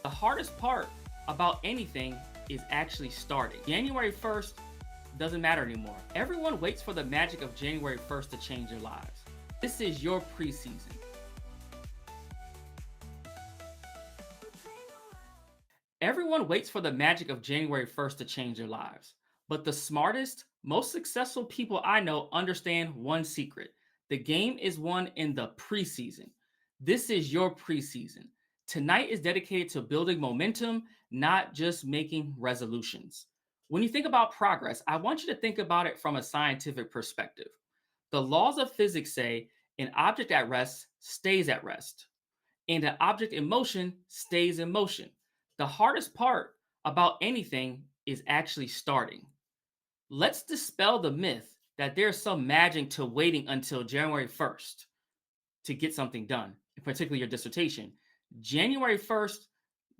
The hardest part about anything is actually starting. January 1st doesn't matter anymore. Everyone waits for the magic of January 1st to change their lives. This is your preseason. Everyone waits for the magic of January 1st to change their lives. But the smartest, most successful people I know understand one secret: the game is won in the preseason. This is your preseason. Tonight is dedicated to building momentum, not just making resolutions. When you think about progress, I want you to think about it from a scientific perspective. The laws of physics say an object at rest stays at rest, and an object in motion stays in motion. The hardest part about anything is actually starting. Let's dispel the myth that there's some magic to waiting until January 1st to get something done, particularly your dissertation. January 1st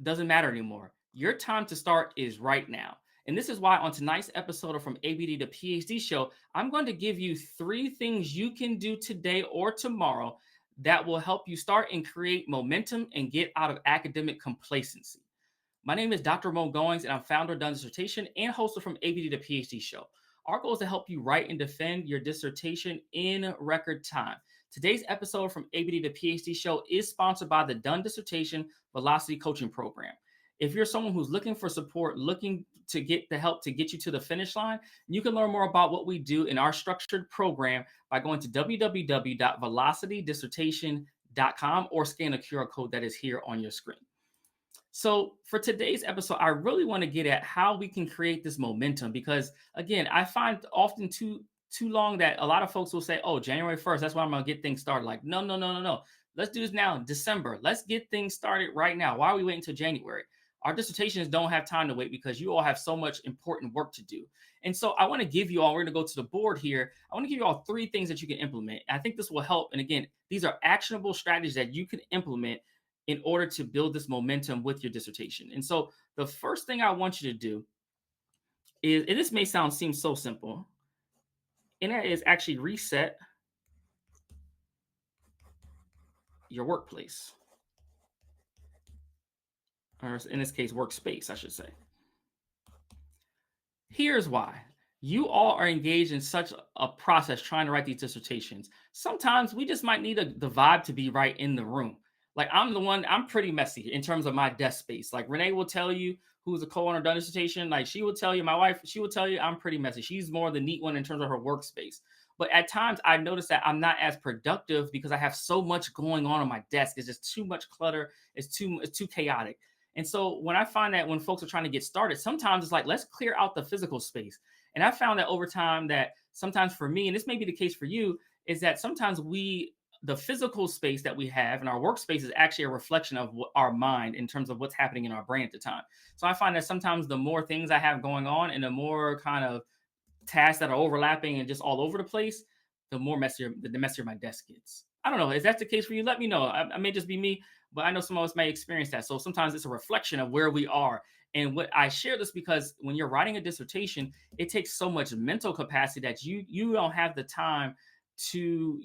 doesn't matter anymore. Your time to start is right now. And this is why on tonight's episode of From ABD to PhD Show, I'm going to give you 3 things you can do today or tomorrow that will help you start and create momentum and get out of academic complacency. My name is Dr. Ramon Goings, and I'm founder of Done Dissertation and host of From ABD to PhD Show. Our goal is to help you write and defend your dissertation in record time. Today's episode from ABD to PhD Show is sponsored by the Done Dissertation Velocity Coaching Program. If you're someone who's looking for support, looking to get the help to get you to the finish line, you can learn more about what we do in our structured program by going to www.velocitydissertation.com or scan the QR code that is here on your screen. So, for today's episode, I really want to get at how we can create this momentum because, again, I find often too long that a lot of folks will say, "Oh, January 1st, that's when I'm gonna get things started." Like, no, no, no, no, no. Let's do this now, December. Let's get things started right now. Why are we waiting until January? Our dissertations don't have time to wait because you all have so much important work to do. And so, I want to give you all. We're going to go to the board here. I want to give you all 3 things that you can implement. I think this will help. And again, these are actionable strategies that you can implement in order to build this momentum with your dissertation. And so the first thing I want you to do is, and this may seem so simple, and that is actually reset your workplace, or in this case, workspace, I should say. Here's why. You all are engaged in such a process trying to write these dissertations. Sometimes we just might need the vibe to be right in the room. Like I'm pretty messy in terms of my desk space. Like Renee will tell you, who's a co-owner of Done Dissertation, like she will tell you, my wife, she will tell you I'm pretty messy. She's more the neat one in terms of her workspace. But at times I notice that I'm not as productive because I have so much going on my desk. It's just too much clutter. It's too chaotic. And so when I find that when folks are trying to get started, sometimes it's like, let's clear out the physical space. And I found that over time that sometimes for me, and this may be the case for you, is that sometimes the physical space that we have in our workspace is actually a reflection of our mind in terms of what's happening in our brain at the time. So I find that sometimes the more things I have going on and the more kind of tasks that are overlapping and just all over the place, the messier my desk gets. I don't know. Is that the case for you? Let me know. I may just be me, but I know some of us may experience that. So sometimes it's a reflection of where we are. And what I share this because when you're writing a dissertation, it takes so much mental capacity that you don't have the time to,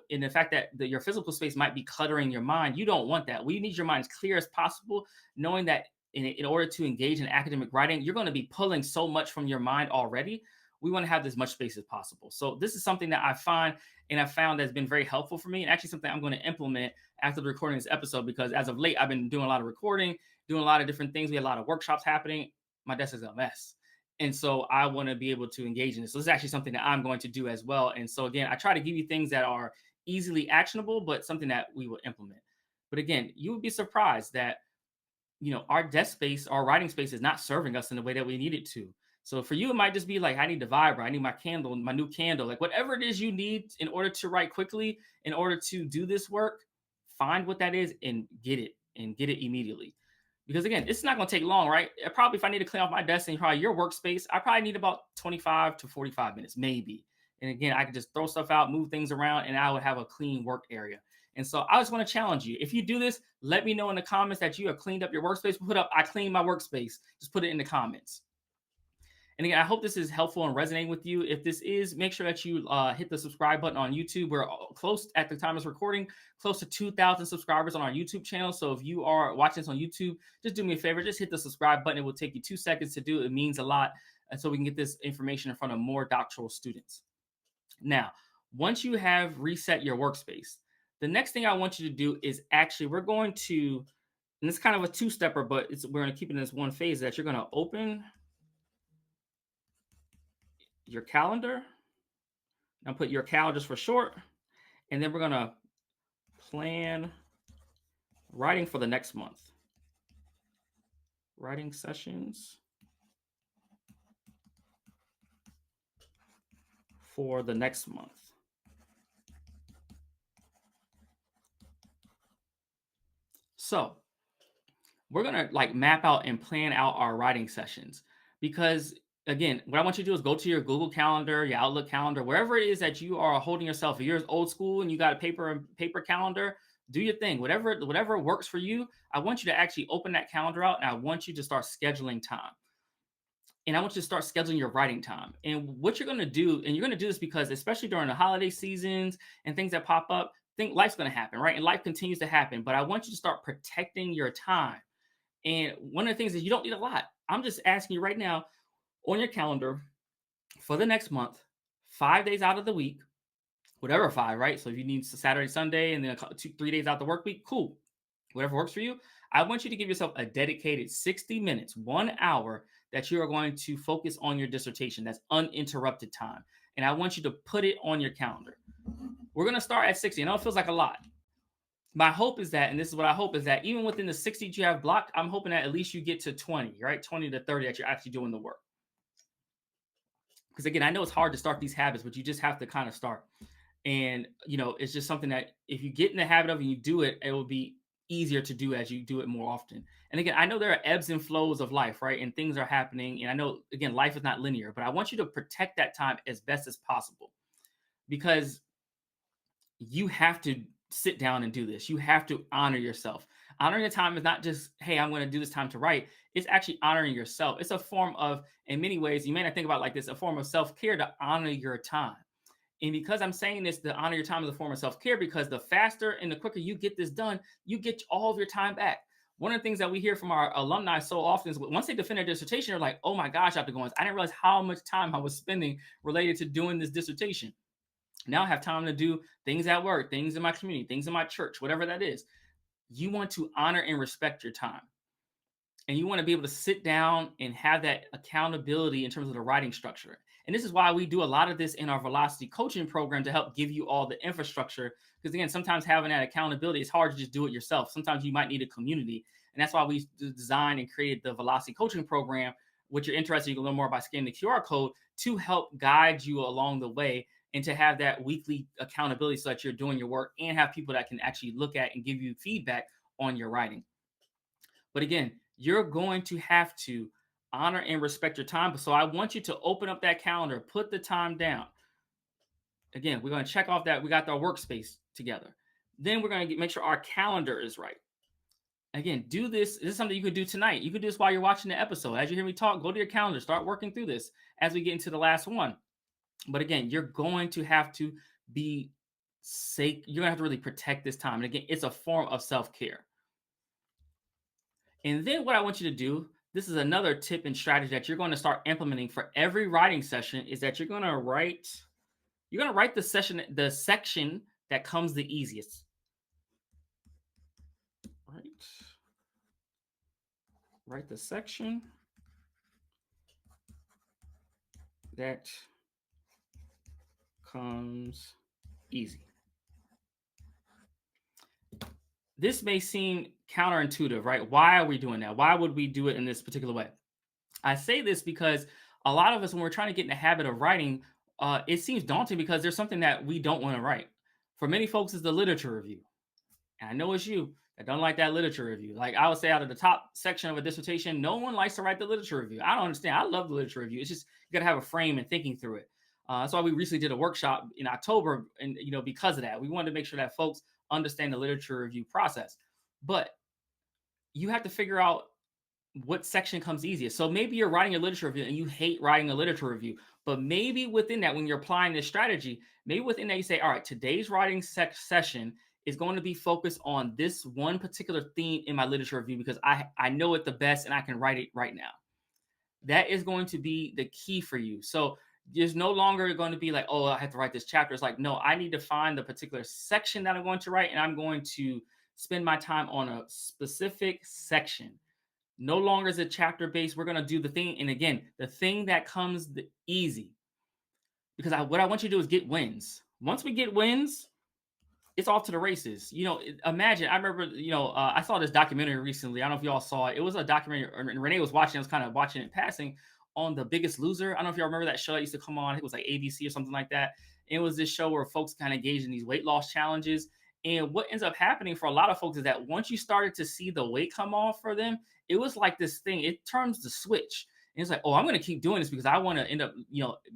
in the fact that your physical space might be cluttering your mind. You don't want that. We need your mind as clear as possible, knowing that in order to engage in academic writing, you're going to be pulling so much from your mind already. We want to have as much space as possible. So this is something that I find and I found that's been very helpful for me, and actually something I'm going to implement after the recording of this episode, because as of late, I've been doing a lot of recording, doing a lot of different things. We had a lot of workshops happening. My desk is a mess. And so I want to be able to engage in this. So this is actually something that I'm going to do as well. And so again, I try to give you things that are easily actionable, but something that we will implement. But again, you would be surprised that our desk space, our writing space is not serving us in the way that we need it to. So for you, it might just be like, I need the vibe, I need my candle, my new candle, like whatever it is you need in order to write quickly, in order to do this work, find what that is and get it immediately. Because again, it's not going to take long, right? Probably if I need to clean off my desk and probably your workspace, I probably need about 25 to 45 minutes, maybe. And again, I could just throw stuff out, move things around, and I would have a clean work area. And so I just want to challenge you. If you do this, let me know in the comments that you have cleaned up your workspace. I cleaned my workspace. Just put it in the comments. And again, I hope this is helpful and resonating with you. If this is, make sure that you hit the subscribe button on YouTube. We're close at the time of this recording, close to 2,000 subscribers on our YouTube channel. So if you are watching this on YouTube, just do me a favor, just hit the subscribe button. It will take you 2 seconds to do. It means a lot. And so we can get this information in front of more doctoral students. Now, once you have reset your workspace, the next thing I want you to do is actually, we're going to, and it's kind of a two-stepper, but we're going to keep it in this one phase that you're going to open your calendar. I'll put your calendars for short, and then we're going to plan writing for the next month. Writing sessions for the next month. So we're going to like map out and plan out our writing sessions, because again, what I want you to do is go to your Google Calendar, your Outlook calendar, wherever it is that you are holding yourself. If you're old school and you got a paper calendar, do your thing. Whatever works for you. I want you to actually open that calendar out, and I want you to start scheduling time. And I want you to start scheduling your writing time. And what you're going to do, and you're going to do this because especially during the holiday seasons and things that pop up, think life's going to happen, right? And life continues to happen. But I want you to start protecting your time. And one of the things is you don't need a lot. I'm just asking you right now on your calendar for the next month, 5 days out of the week, whatever five, right? So if you need Saturday, Sunday, and then 3 days out the work week, cool. Whatever works for you. I want you to give yourself a dedicated 60 minutes, 1 hour that you are going to focus on your dissertation. That's uninterrupted time. And I want you to put it on your calendar. We're going to start at 60. I know it feels like a lot. My hope is that, and this is what I hope, is that even within the 60 you have blocked, I'm hoping that at least you get to 20, right? 20 to 30 that you're actually doing the work. Because again, I know it's hard to start these habits, but you just have to kind of start. And, it's just something that if you get in the habit of and you do it, it will be easier to do as you do it more often. And again, I know there are ebbs and flows of life, right? And things are happening. And I know, again, life is not linear, but I want you to protect that time as best as possible, because you have to sit down and do this. You have to honor yourself. Honoring your time is not just, hey, I'm going to do this time to write. It's actually honoring yourself. It's a form of, in many ways, you may not think about it like this, a form of self-care to honor your time. And because I'm saying this, to honor your time is a form of self-care, because the faster and the quicker you get this done, you get all of your time back. One of the things that we hear from our alumni so often is once they defend their dissertation, they're like, oh my gosh, Dr. Goins, I didn't realize how much time I was spending related to doing this dissertation. Now I have time to do things at work, things in my community, things in my church, whatever that is. You want to honor and respect your time. And you want to be able to sit down and have that accountability in terms of the writing structure. And this is why we do a lot of this in our Velocity coaching program, to help give you all the infrastructure. Because again, sometimes having that accountability, it's hard to just do it yourself. Sometimes you might need a community. And that's why we designed and created the Velocity coaching program, which you're interested, you can learn more by scanning the QR code, to help guide you along the way and to have that weekly accountability so that you're doing your work and have people that can actually look at and give you feedback on your writing. But again, you're going to have to honor and respect your time. So I want you to open up that calendar, put the time down. Again, we're going to check off that we got our workspace together. Then we're going to make sure our calendar is right. Again, do this. This is something you could do tonight. You could do this while you're watching the episode. As you hear me talk, go to your calendar, start working through this as we get into the last one. But again, you're going to have to be safe. You're going to have to really protect this time. And again, it's a form of self-care. And then what I want you to do, this is another tip and strategy that you're going to start implementing for every writing session, is that you're going to write the section that comes the easiest. Write the section that comes easy. This may seem counterintuitive, right? Why are we doing that? Why would we do it in this particular way? I say this because a lot of us, when we're trying to get in the habit of writing, it seems daunting because there's something that we don't want to write. For many folks, it's the literature review. And I know it's you that don't like that literature review. Like I would say, out of the top section of a dissertation, no one likes to write the literature review. I don't understand. I love the literature review. It's just, you got to have a frame and thinking through it. That's why we recently did a workshop in October. And, because of that, we wanted to make sure that folks understand the literature review process. But you have to figure out what section comes easiest. So maybe you're writing a literature review and you hate writing a literature review, but maybe within that, when you're applying this strategy, maybe within that you say, all right, today's writing session is going to be focused on this one particular theme in my literature review because I know it the best and I can write it right now. That is going to be the key for you. So there's no longer going to be like, oh, I have to write this chapter. It's like, no, I need to find the particular section that I'm going to write, and I'm going to spend my time on a specific section. No longer is it chapter based. We're going to do the thing. And again, the thing that comes the easy, because what I want you to do is get wins. Once we get wins, it's off to the races. Imagine, I remember, I saw this documentary recently. I don't know if y'all saw it. It was a documentary, and Renee was watching. I was kind of watching it in passing on The Biggest Loser. I don't know if y'all remember that show that used to come on. I think it was like ABC or something like that. It was this show where folks kind of engaged in these weight loss challenges. And what ends up happening for a lot of folks is that once you started to see the weight come off for them, it was like this thing. It turns the switch. And it's like, oh, I'm going to keep doing this because I want to end up,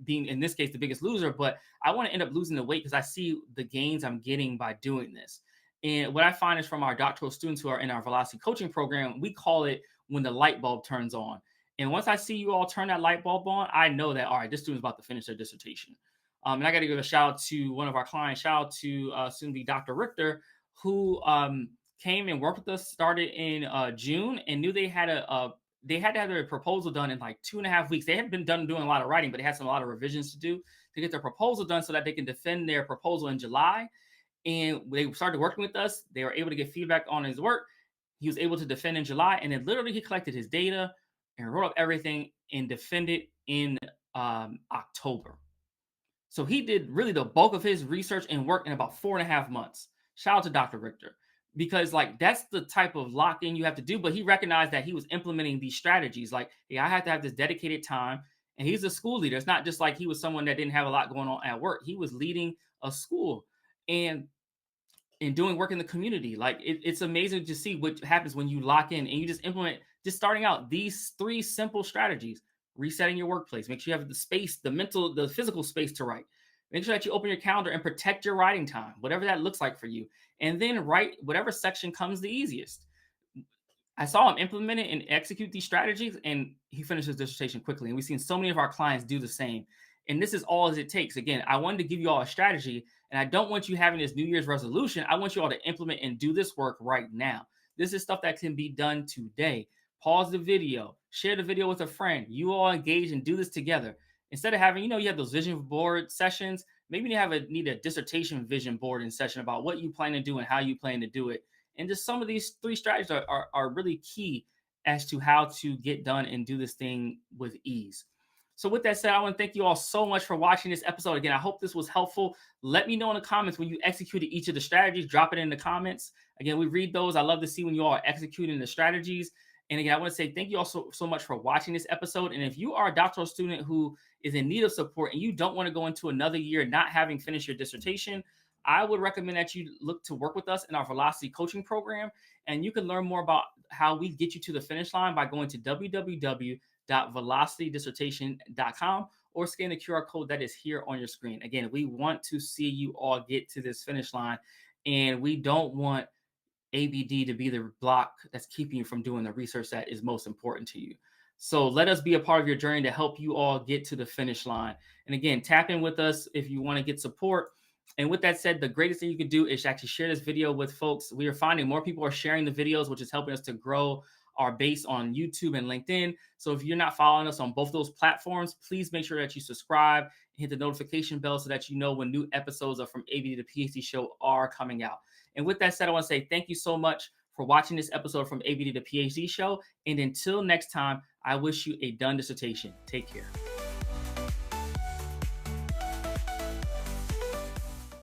being, in this case, the biggest loser. But I want to end up losing the weight because I see the gains I'm getting by doing this. And what I find is from our doctoral students who are in our velocity coaching program, we call it when the light bulb turns on. And once I see you all turn that light bulb on, I know that, all right, this student's about to finish their dissertation. And I got to give a shout out to one of our clients, shout out to soon be Dr. Richter, who came and worked with us, started in June, and knew they had they had to have their proposal done in like 2.5 weeks. They had been doing a lot of writing, but they had a lot of revisions to do to get their proposal done so that they can defend their proposal in July. And they started working with us. They were able to get feedback on his work. He was able to defend in July, and then literally he collected his data and wrote up everything and defended in October. So he did really the bulk of his research and work in about 4.5 months. Shout out to Dr. Richter, because like that's the type of lock-in you have to do. But he recognized that he was implementing these strategies. Like, hey, I have to have this dedicated time. And he's a school leader. It's not just like he was someone that didn't have a lot going on at work. He was leading a school and doing work in the community. Like it's amazing to see what happens when you lock in and you just implement, just starting out, these 3 simple strategies. Resetting your workplace. Make sure you have the space, the mental, the physical space to write. Make sure that you open your calendar and protect your writing time, whatever that looks like for you. And then write whatever section comes the easiest. I saw him implement it and execute these strategies, and he finished his dissertation quickly. And we've seen so many of our clients do the same. And this is all as it takes. Again, I wanted to give you all a strategy, and I don't want you having this New Year's resolution. I want you all to implement and do this work right now. This is stuff that can be done today. Pause the video, share the video with a friend. You all engage and do this together. Instead of having, you have those vision board sessions, maybe you need a dissertation vision board in session about what you plan to do and how you plan to do it. And just some of these 3 strategies are really key as to how to get done and do this thing with ease. So with that said, I want to thank you all so much for watching this episode. Again, I hope this was helpful. Let me know in the comments when you executed each of the strategies. Drop it in the comments. Again, we read those. I love to see when you all are executing the strategies. And again, I want to say thank you all so much for watching this episode. And if you are a doctoral student who is in need of support and you don't want to go into another year not having finished your dissertation, I would recommend that you look to work with us in our Velocity Coaching Program. And you can learn more about how we get you to the finish line by going to www.velocitydissertation.com or scan the QR code that is here on your screen. Again, we want to see you all get to this finish line, and we don't want ABD to be the block that's keeping you from doing the research that is most important to you. So let us be a part of your journey to help you all get to the finish line. And again, tap in with us if you want to get support. And with that said, the greatest thing you can do is actually share this video with folks. We are finding more people are sharing the videos, which is helping us to grow our base on YouTube and LinkedIn. So if you're not following us on both those platforms, please make sure that you subscribe and hit the notification bell so that you know when new episodes of From ABD to PhD Show are coming out. And with that said, I want to say thank you so much for watching this episode from ABD to PhD Show. And until next time, I wish you a done dissertation. Take care.